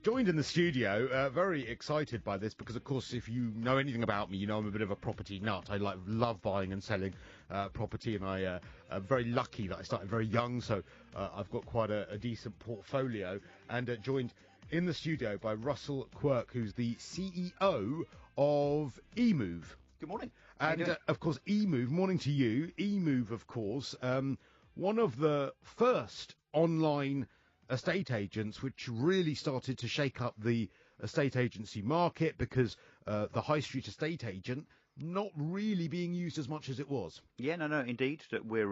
Joined in the studio, very excited by this because, of course, if you know anything about me, you know I'm a bit of a property nut. I love buying and selling property, and I'm very lucky that I started very young, so I've got quite a decent portfolio. And joined in the studio by Russell Quirk, who's the CEO of Emoov. Good morning. And, of course, Emoov, morning to you. Emoov, of course, one of the first online estate agents which really started to shake up the estate agency market, because the high street estate agent not really being used as much as it was. Yeah, no, indeed. That we're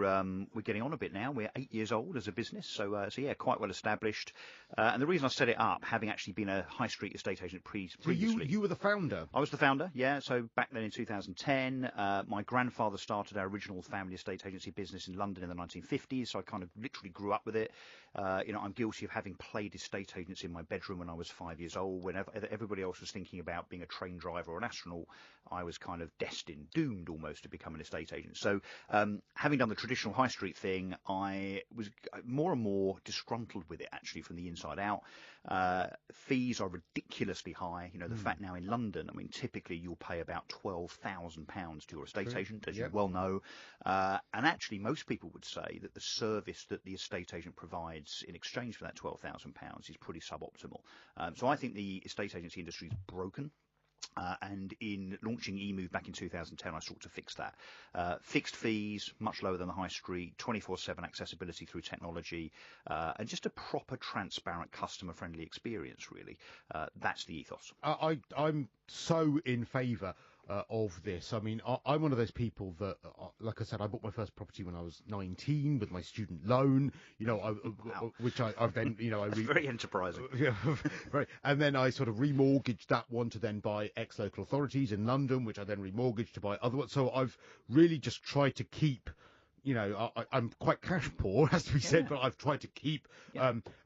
getting on a bit now. We're 8 years old as a business, so yeah, quite well established. And the reason I set it up, having actually been a high street estate agent previously. So you were the founder? I was the founder, yeah. So back then in 2010, my grandfather started our original family estate agency business in London in the 1950s. So I kind of literally grew up with it. I'm guilty of having played estate agents in my bedroom when I was 5 years old. Whenever everybody else was thinking about being a train driver or an astronaut, I was kind of destined, doomed almost, to become an estate agent. So having done the traditional high street thing, I was more and more disgruntled with it, actually, from the inside out. Fees are ridiculously high. The fact now in London, I mean, typically you'll pay about £12,000 to your estate agent, as you well know. And actually, most people would say that the service that the estate agent provides in exchange for that £12,000 is pretty suboptimal. So I think the estate agency industry is broken. And in launching Emoov back in 2010, I sought to fix that. Fixed fees, much lower than the high street, 24/7 accessibility through technology, and just a proper, transparent, customer-friendly experience, really. That's the ethos. I'm so in favour of this. I mean, I'm one of those people that, like I said, I bought my first property when I was 19 with my student loan, Wow. which I've then, That's very enterprising. Right. And then I sort of remortgaged that one to then buy ex-local authorities in London, which I then remortgaged to buy other ones. So I've really just tried to keep, I'm quite cash poor, has to be said, but I've tried to keep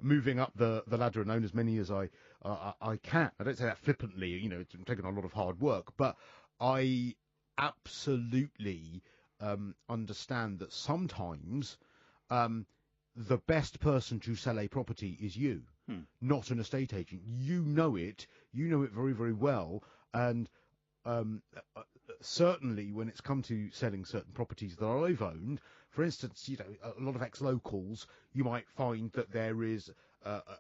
moving up the ladder and own as many as I can. I don't say that flippantly, it's taken a lot of hard work, but I absolutely understand that sometimes the best person to sell a property is you, not an estate agent. You know it very, very well, and certainly when it's come to selling certain properties that I've owned, for instance, a lot of ex-locals, you might find that there is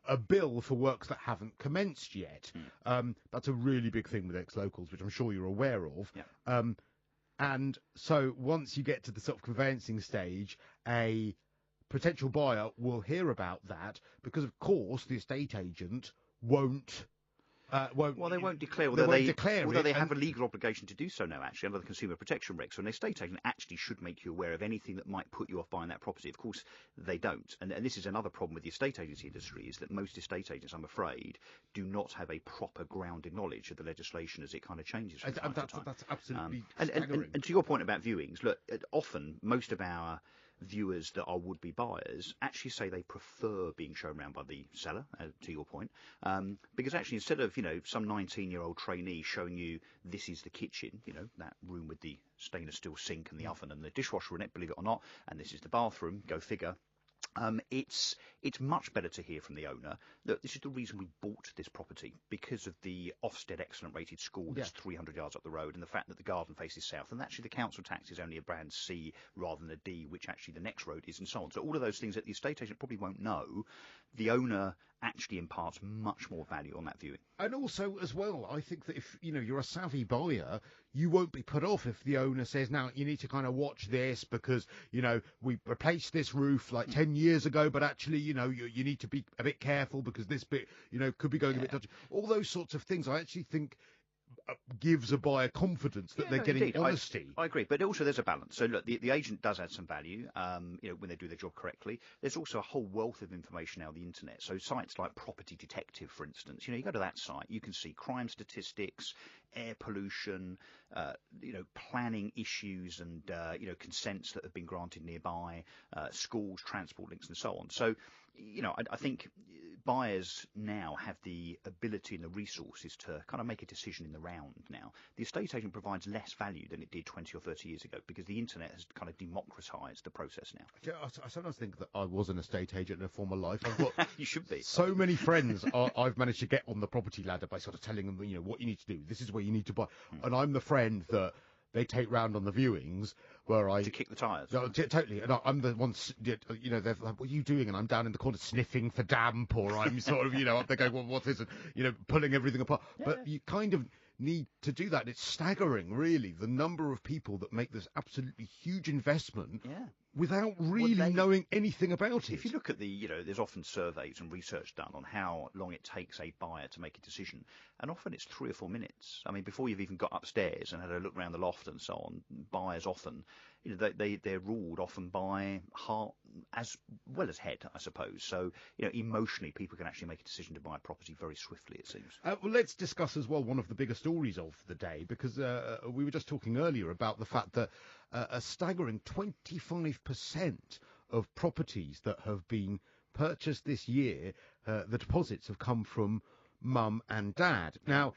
a bill for works that haven't commenced yet. That's a really big thing with ex-locals, which I'm sure you're aware of. Yeah. And so once you get to the sort of conveyancing stage, a potential buyer will hear about that because, of course, the estate agent won't. Well, they won't declare, although they have a legal obligation to do so now, actually, under the Consumer Protection Regs. So an estate agent actually should make you aware of anything that might put you off buying that property. Of course, they don't. And this is another problem with the estate agency industry, is that most estate agents, I'm afraid, do not have a proper grounded knowledge of the legislation as it kind of changes from time to time. That's absolutely staggering. And to your point about viewings, look, often most of our viewers that are would-be buyers actually say they prefer being shown around by the seller, to your point, because actually instead of some 19-year-old trainee showing you this is the kitchen, that room with the stainless steel sink and the oven and the dishwasher in it, believe it or not, and this is the bathroom, go figure. It's much better to hear from the owner that this is the reason we bought this property, because of the Ofsted excellent rated school that's 300 yards up the road, and the fact that the garden faces south, and actually the council tax is only a brand C rather than a D, which actually the next road is, and so on. So all of those things that the estate agent probably won't know, the owner actually imparts much more value on that viewing. And also, as well, I think that if you're a savvy buyer, you won't be put off if the owner says, now you need to kind of watch this because we replaced this roof like 10 years ago, but actually you need to be a bit careful because this bit could be going a bit dodgy. All those sorts of things I actually think gives a buyer confidence that they're getting indeed. honesty. I agree, but also there's a balance. So look, the agent does add some value, when they do their job correctly. There's also a whole wealth of information now on the internet. So sites like Property Detective, for instance, you go to that site, you can see crime statistics, air pollution, planning issues, and consents that have been granted nearby, schools, transport links, and so on. So I think buyers now have the ability and the resources to kind of make a decision in the round now. The estate agent provides less value than it did 20 or 30 years ago because the internet has kind of democratized the process now. Yeah, I sometimes think that I was an estate agent in a former life. I've got You should be. so many friends I've managed to get on the property ladder by sort of telling them, what you need to do. This is where you need to buy. And I'm the friend that they take round on the viewings where I... To kick the tyres. No, totally. And I'm the one, they're like, what are you doing? And I'm down in the corner sniffing for damp, or I'm sort of, up there going, well, what is it? Pulling everything apart. Yeah. But you kind of need to do that. It's staggering, really, the number of people that make this absolutely huge investment without really knowing anything about it. If you look at there's often surveys and research done on how long it takes a buyer to make a decision, and often it's 3 or 4 minutes. I mean, before you've even got upstairs and had a look around the loft and so on, buyers often, they're ruled often by heart as well as head, I suppose. So, emotionally, people can actually make a decision to buy a property very swiftly, it seems. Well, let's discuss as well one of the bigger stories of the day, because we were just talking earlier about the fact that a staggering 25% of properties that have been purchased this year, the deposits have come from mum and dad. Now,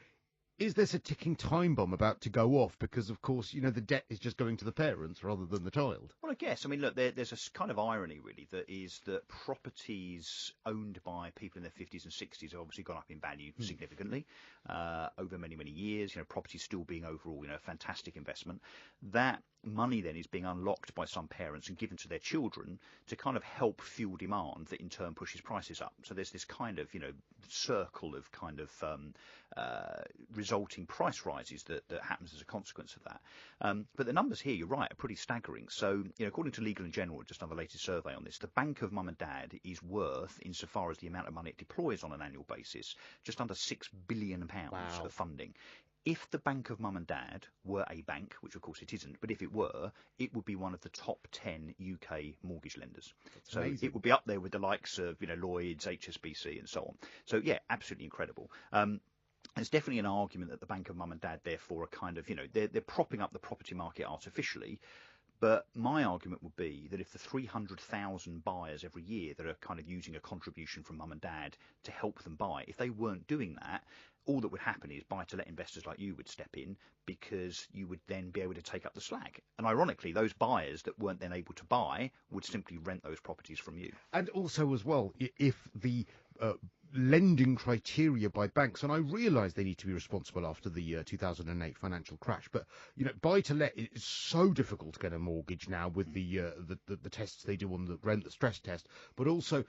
is this a ticking time bomb about to go off? Because, of course, the debt is just going to the parents rather than the child. Well, I guess. I mean, look, there's a kind of irony, really, that properties owned by people in their 50s and 60s have obviously gone up in value significantly over many, many years. Properties still being overall, a fantastic investment. That money then is being unlocked by some parents and given to their children to kind of help fuel demand that in turn pushes prices up. So there's this kind of, circle of kind of resulting price rises that happens as a consequence of that. But the numbers here, you're right, are pretty staggering. So, according to Legal & General, just on the latest survey on this, the Bank of Mum and Dad is worth, insofar as the amount of money it deploys on an annual basis, just under £6 billion of funding. If the Bank of Mum and Dad were a bank, which of course it isn't, but if it were, it would be one of the top 10 UK mortgage lenders. That's so amazing. It would be up there with the likes of Lloyds, HSBC and so on. So yeah, absolutely incredible. There's definitely an argument that the Bank of Mum and Dad therefore are kind of, they're propping up the property market artificially. But my argument would be that if the 300,000 buyers every year that are kind of using a contribution from mum and dad to help them buy, if they weren't doing that, all that would happen is buy-to-let investors like you would step in because you would then be able to take up the slack. And ironically, those buyers that weren't then able to buy would simply rent those properties from you. And also as well, if the lending criteria by banks, and I realise they need to be responsible after the 2008 financial crash, but buy-to-let is so difficult to get a mortgage now with the tests they do on the rent, the stress test. But also,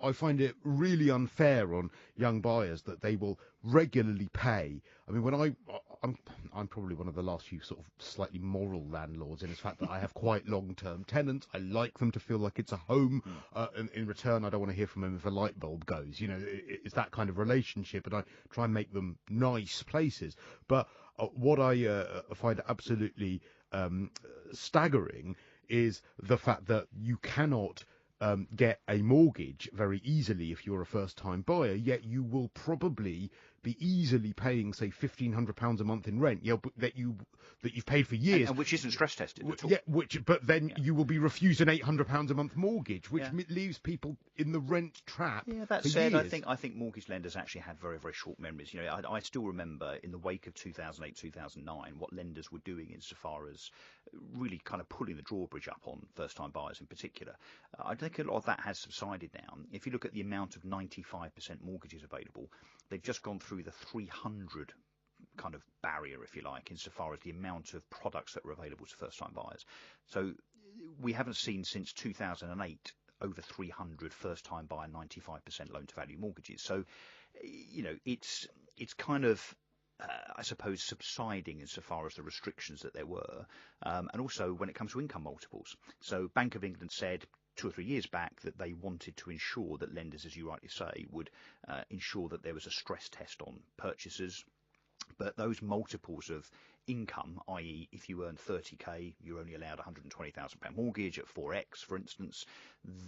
I find it really unfair on young buyers that they will regularly pay. I mean, when I'm probably one of the last few sort of slightly moral landlords in the fact that I have quite long-term tenants. I like them to feel like it's a home. In return, I don't want to hear from them if a light bulb goes. It's that kind of relationship, and I try and make them nice places. But what I find absolutely staggering is the fact that you cannot get a mortgage very easily if you're a first-time buyer, yet you will probably be easily paying, say, £1,500 a month in rent, that you've paid for years, and which isn't stress tested at all. Yeah, but then you will be refused an £800 a month mortgage, which leaves people in the rent trap. Yeah, that said, I think mortgage lenders actually had very, very short memories. I still remember in the wake of 2008, 2009, what lenders were doing insofar as really kind of pulling the drawbridge up on first-time buyers in particular. I think a lot of that has subsided now. If you look at the amount of 95% mortgages available, they've just gone through the 300 kind of barrier, if you like, insofar as the amount of products that are available to first-time buyers. So we haven't seen since 2008 over 300 first-time buyer 95% loan-to-value mortgages. So, it's kind of, I suppose, subsiding insofar as the restrictions that there were, and also when it comes to income multiples. So Bank of England said 2 or 3 years back that they wanted to ensure that lenders, as you rightly say, would ensure that there was a stress test on purchasers. But those multiples of income, i.e. if you earn 30k, you're only allowed £120,000 mortgage at 4x, for instance,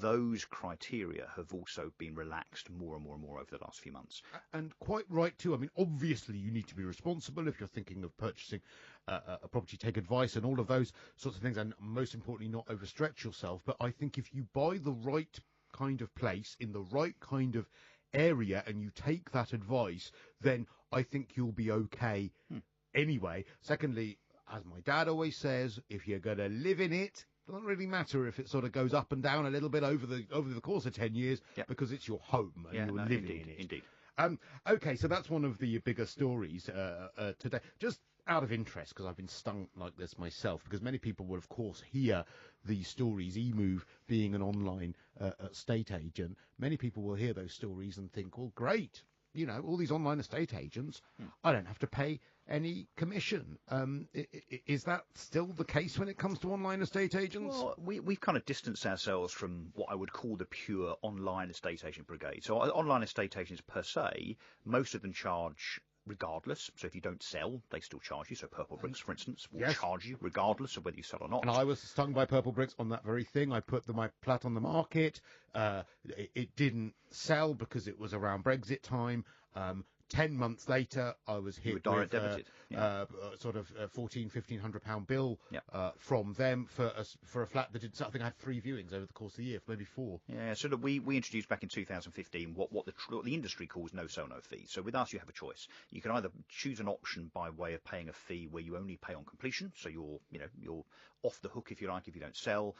those criteria have also been relaxed more and more and more over the last few months. And quite right too. I mean, obviously you need to be responsible if you're thinking of purchasing a property, take advice and all of those sorts of things, and most importantly not overstretch yourself. But I think if you buy the right kind of place in the right kind of area and you take that advice, then I think you'll be okay anyway. Secondly, as my dad always says, if you're going to live in it, it doesn't really matter if it sort of goes up and down a little bit over the course of 10 years, because it's your home and you're living in it. Indeed. Okay, so that's one of the bigger stories today. Just out of interest, because I've been stung like this myself, because many people will, of course, hear these stories, Emoov being an online estate agent. Many people will hear those stories and think, well, great, all these online estate agents, I don't have to pay any commission. Is that still the case when it comes to online estate agents? Well, we've kind of distanced ourselves from what I would call the pure online estate agent brigade. So online estate agents per se, most of them charge regardless. So if you don't sell, they still charge you. So Purple Bricks, for instance, will charge you regardless of whether you sell or not. And I was stung by Purple Bricks on that very thing. I put my flat on the market. It didn't sell because it was around Brexit time. 10 months later, I was hit with sort of a £1,500 bill from them for a flat that did. I think I had 3 viewings over the course of the year, maybe 4. Yeah, so we introduced back in 2015 what the industry calls no sell, no fee. So with us, you have a choice. You can either choose an option by way of paying a fee where you only pay on completion, so you're off the hook if you like if you don't sell,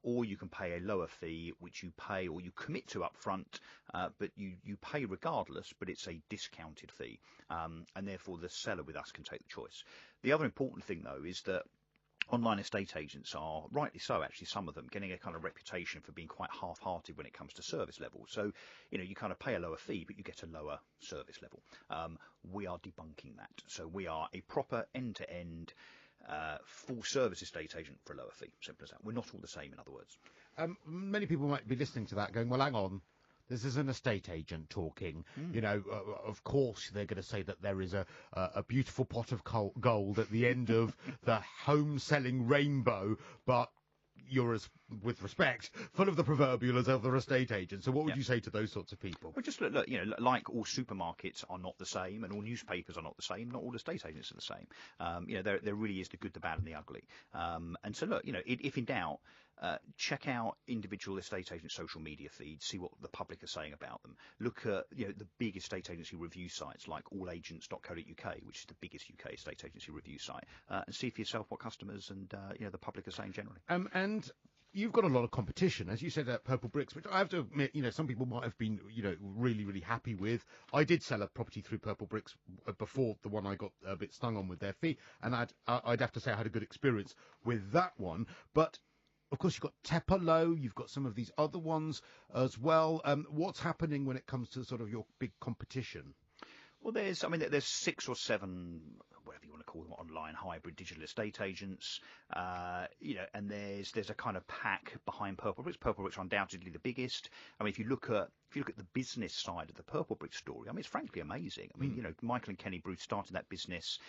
or you can pay a lower fee which you pay or you commit to up front, but you pay regardless, but it's a discounted fee, and therefore the seller with us can take the choice. The other important thing though is that online estate agents are, rightly so actually, some of them getting a kind of reputation for being quite half-hearted when it comes to service level. So you kind of pay a lower fee but you get a lower service level. We are debunking that. So we are a proper end-to-end full service estate agent for a lower fee. Simple as that. We're not all the same, in other words. Many people might be listening to that going, well, hang on, this is an estate agent talking. Of course they're going to say that there is a beautiful pot of gold at the end of the home selling rainbow, but you're, as with respect, full of the proverbial as other estate agents. So what would you say to those sorts of people? Well, just look, like all supermarkets are not the same, and all newspapers are not the same. Not all estate agents are the same. There really is the good, the bad, and the ugly. And so look, if in doubt, check out individual estate agent social media feeds, see what the public are saying about them. Look at the big estate agency review sites like allagents.co.uk, which is the biggest UK estate agency review site, and see for yourself what customers and the public are saying generally. And you've got a lot of competition, as you said, at Purple Bricks, which I have to admit, some people might have been, really, really happy with. I did sell a property through Purple Bricks before the one I got a bit stung on with their fee, and I'd have to say I had a good experience with that one. But of course, you've got Tepalo, you've got some of these other ones as well. What's happening when it comes to sort of your big competition? Well, there's 6 or 7, whatever you want to call them, online hybrid digital estate agents, and there's a kind of pack behind Purple Bricks. Purple Bricks are undoubtedly the biggest. I mean, if you look at the business side of the Purple Bricks story, I mean, it's frankly amazing. I mean, Michael and Kenny Bruce started that business,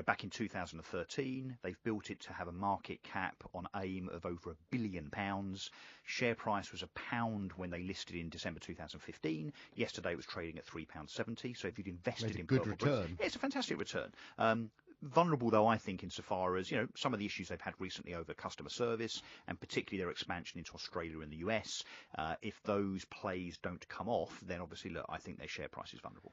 back in 2013. They've built it to have a market cap on AIM of over £1 billion. Share price was £1 when they listed in December 2015. Yesterday it was trading at £3.70. So if you'd invested in Purple Bricks, it's a fantastic return. Vulnerable, though, I think, insofar as some of the issues they've had recently over customer service, and particularly their expansion into Australia and the US. If those plays don't come off, then obviously, look, I think their share price is vulnerable.